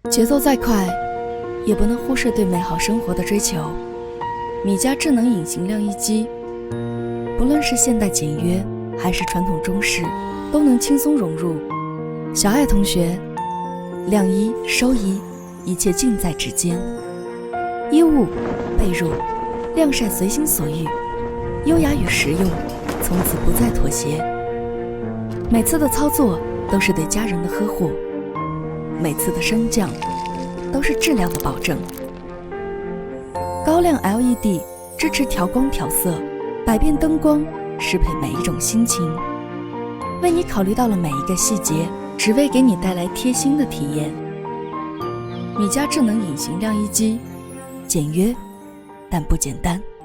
节奏再快，也不能忽视对美好生活的追求。米家智能隐形晾衣机，不论是现代简约还是传统中式，都能轻松融入。小爱同学，晾衣、收衣，一切尽在指尖。衣物、被褥，晾晒随心所欲，优雅与实用，从此不再妥协。每次的操作都是对家人的呵护，每次的升降都是质量的保证。高亮 LED 支持调光调色，百变灯光适配每一种心情，为你考虑到了每一个细节，只为给你带来贴心的体验。米家智能隐形晾衣机，简约但不简单。